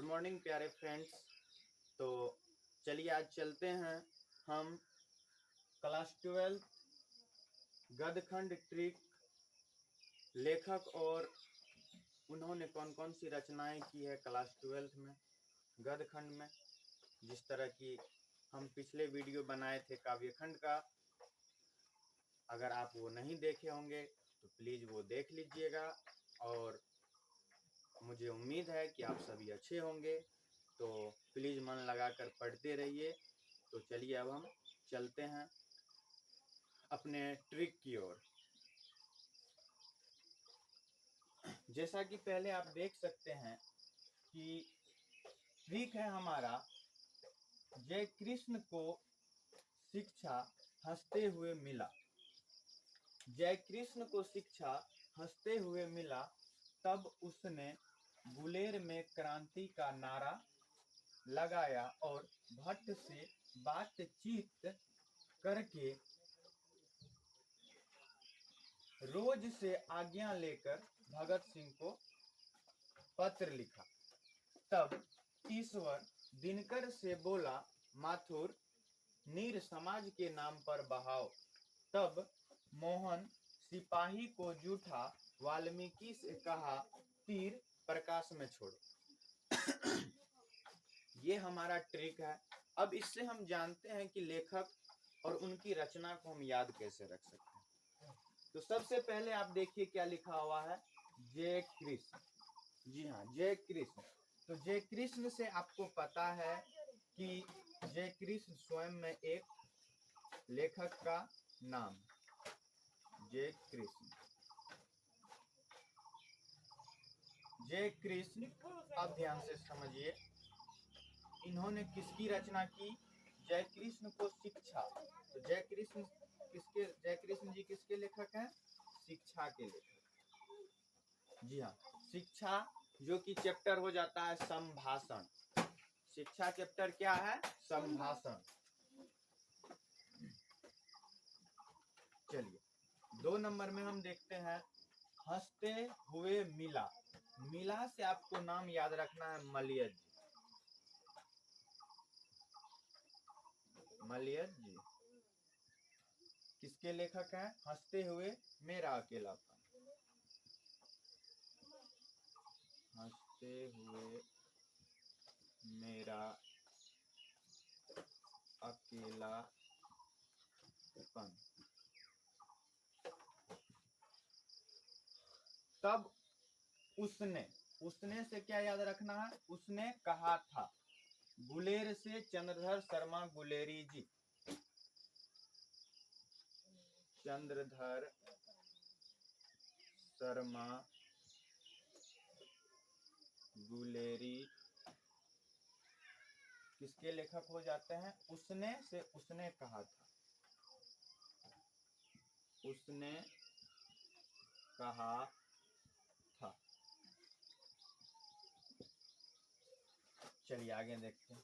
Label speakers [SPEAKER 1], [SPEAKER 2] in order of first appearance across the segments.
[SPEAKER 1] Good morning प्यारे friends. तो चलिए आज चलते हैं हम क्लास 12 गदखंड ट्रिक लेखक और उन्होंने कौन कौन सी रचनाएं की है क्लास 12 में गदखंड में। जिस तरह की हम पिछले वीडियो बनाए थे काव्यखंड का, अगर आप वो नहीं देखे होंगे तो प्लीज़ वो देख लीजिएगा। और मुझे उम्मीद है कि आप सभी अच्छे होंगे, तो प्लीज़ मन लगाकर पढ़ते रहिए। तो चलिए अब हम चलते हैं अपने ट्रिक की ओर। जैसा कि पहले आप देख सकते हैं कि ट्रिक है हमारा, जय कृष्ण को शिक्षा हंसते हुए मिला। जय कृष्ण को शिक्षा हंसते हुए मिला, तब उसने गुलेर में क्रांति का नारा लगाया और भट्ट से बातचीत करके रोज से आज्ञा लेकर भगत सिंह को पत्र लिखा। तब ईश्वर दिनकर से बोला, माथुर नीर समाज के नाम पर बहाओ। तब मोहन सिपाही को जूठा वाल्मीकि से कहा, तीर प्रकाश में छोड़ो। ये हमारा ट्रिक है। अब इससे हम जानते हैं कि लेखक और उनकी रचना को हम याद कैसे रख सकते हैं। तो सबसे पहले आप देखिए क्या लिखा हुआ है, जय कृष्ण। जी हाँ, जय कृष्ण। तो जय कृष्ण से आपको पता है कि जय कृष्ण स्वयं में एक लेखक का नाम, जय कृष्ण। जय कृष्ण, अब ध्यान से समझिए, इन्होंने किसकी रचना की? जय कृष्ण को शिक्षा। तो जय कृष्ण जी किसके लेखक हैं? शिक्षा के लेखक। जी हाँ, शिक्षा जो कि चैप्टर हो जाता है संभाषण। शिक्षा चैप्टर क्या है? संभाषण। चलिए 2 नंबर में हम देखते हैं, हंसते हुए मिला। मिला से आपको नाम याद रखना है, मलयज जी। मलयज जी किसके लेखक हैं? हंसते हुए मेरा अकेलापन। हंसते हुए मेरा अकेलापन। तब उसने से क्या याद रखना है? उसने कहा था। गुलेर से चंद्रधर शर्मा गुलेरी जी। चंद्रधर शर्मा गुलेरी किसके लेखक हो जाते हैं? उसने से उसने कहा था। उसने कहा था। चलिए आगे देखते हैं,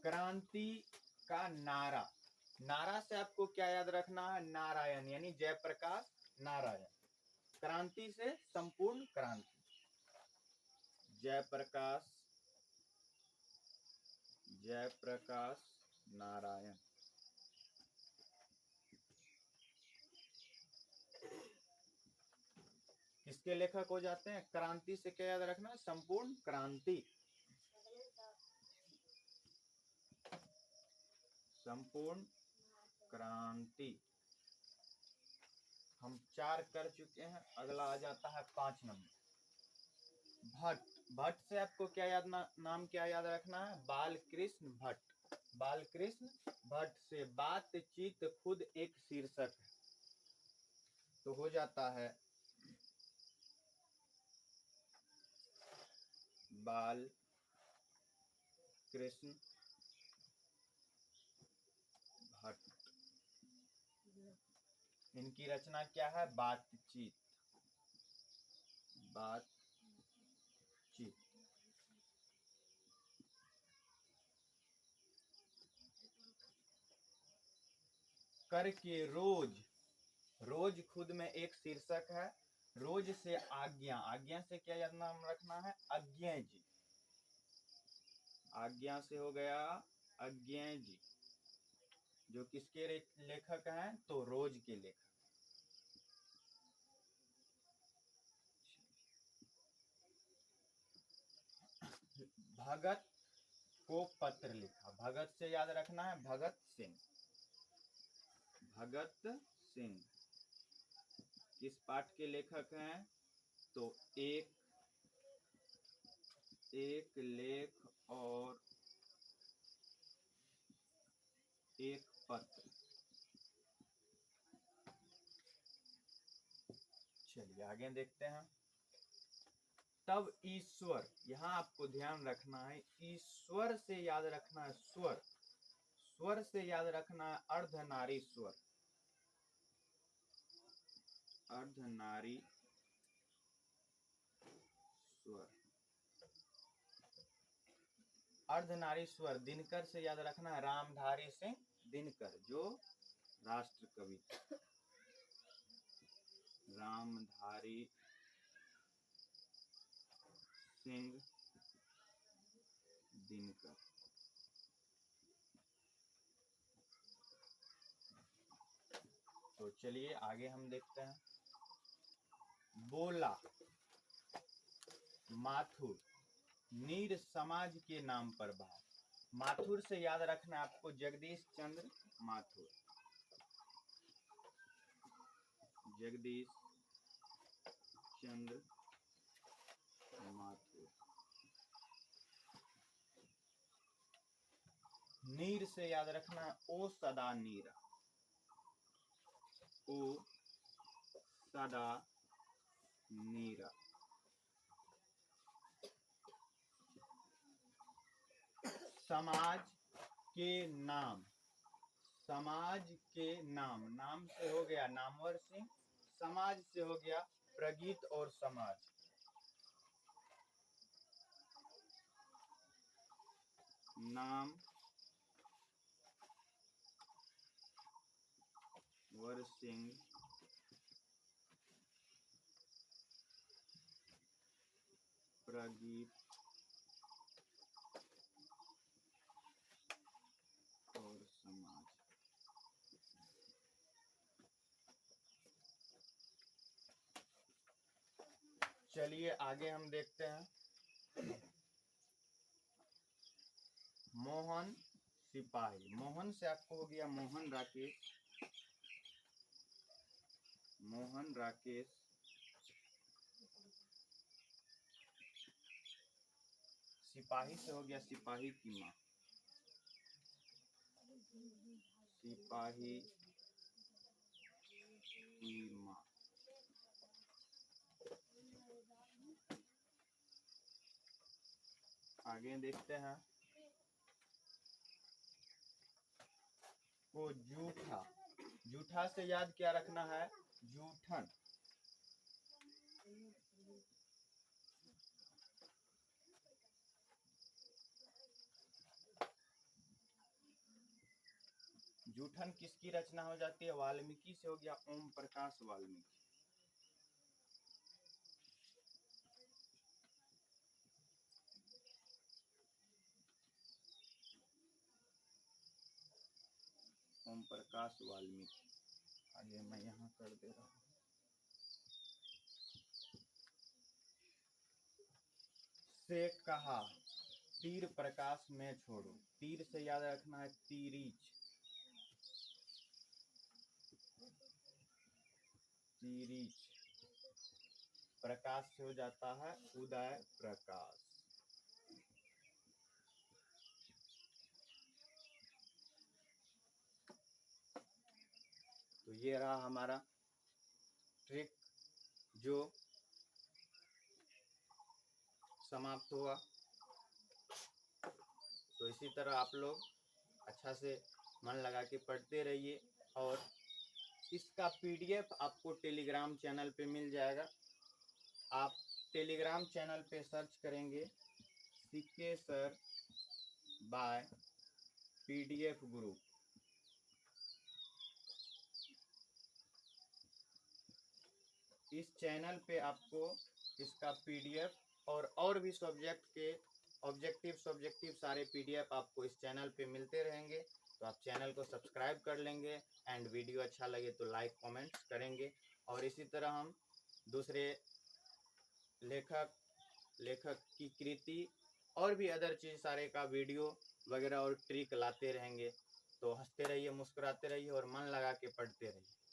[SPEAKER 1] क्रांति का नारा। नारा से आपको क्या याद रखना है? नारायण, यानी जयप्रकाश नारायण। क्रांति से संपूर्ण क्रांति, जयप्रकाश नारायण। किसके लेखक हो जाते हैं? क्रांति से क्या याद रखना है? संपूर्ण क्रांति। संपूर्ण क्रांति हम 4 कर चुके हैं। अगला आ जाता है 5 नंबर, भट्ट। भट्ट से आपको क्या नाम क्या याद रखना है? बालकृष्ण भट्ट। बालकृष्ण भट्ट से बातचीत खुद एक शीर्षक है, तो हो जाता है बालकृष्ण भट्ट। इनकी रचना क्या है? बातचीत। करके रोज। रोज खुद में एक शीर्षक है। रोज से आज्ञा। आज्ञा से क्या याद नाम रखना है? अज्ञेय जी। आज्ञा से हो गया अज्ञेय जी, जो किसके लेखक हैं? तो रोज के लेखक। भगत को पत्र लिखा। भगत से याद रखना है, भगत सिंह। भगत सिंह किस पाठ के लेखक हैं? तो एक लेख और एक पत्र। चलिए आगे देखते हैं। तब ईश्वर, यहां आपको ध्यान रखना है, ईश्वर से याद रखना है स्वर, स्वर से याद रखना है अर्धनारीश्वर। अर्धनारी स्वर। अर्धनारीश्वर दिनकर से याद रखना है रामधारी सिंह दिनकर, जो राष्ट्र कवि। रामधारी सिंह दिनकर। तो चलिए आगे हम देखते हैं। बोला माथुर, नीर समाज के नाम पर बात। माथुर से याद रखना आपको जगदीश चंद्र माथुर। जगदीश चंद्र माथुर। नीर से याद रखना ओ सदा नीरा। ओ सदा नीरा। समाज के नाम, समाज के नाम, नाम से हो गया नामवर सिंह, समाज से हो गया प्रगीत और समाज। नाम वर सिंह प्रगीत और समाज। चलिए आगे हम देखते हैं। मोहन सिपाही, मोहन से आपको हो गया मोहन राकेश। मोहन राकेश सिपाही से हो गया सिपाही की माँ। सिपाही की माँ। आगे देखते हैं। को जूठा, जूठा से याद क्या रखना है? जूठन। जूठन किसकी रचना हो जाती है? वाल्मीकि से हो गया ओम प्रकाश वाल्मीकि। ओम प्रकाश वाल्मीकि। आगे मैं यहाँ कर दे रहा हूँ। से कहा तीर प्रकाश में छोड़ो। तीर से याद रखना है तीरीच। तीरीच। प्रकाश से हो जाता है उदय प्रकाश। तो ये रहा हमारा ट्रिक जो समाप्त हुआ। तो इसी तरह आप लोग अच्छा से मन लगा के पढ़ते रहिए, और इसका पीडीएफ आपको टेलीग्राम चैनल पे मिल जाएगा। आप टेलीग्राम चैनल पे सर्च करेंगे CK sir by PDF group. इस चैनल पे आपको इसका पीडीएफ और भी सब्जेक्ट के ऑब्जेक्टिव सब्जेक्टिव सारे PDF आपको इस चैनल पे मिलते रहेंगे। तो आप चैनल को सब्सक्राइब कर लेंगे एंड वीडियो अच्छा लगे तो लाइक कमेंट्स करेंगे। और इसी तरह हम दूसरे लेखक की कृति और भी अदर चीज़ सारे का वीडियो वगैरह और ट्रिक लाते रहेंगे। तो हंसते रहिए, मुस्कुराते रहिए और मन लगा के पढ़ते रहिए।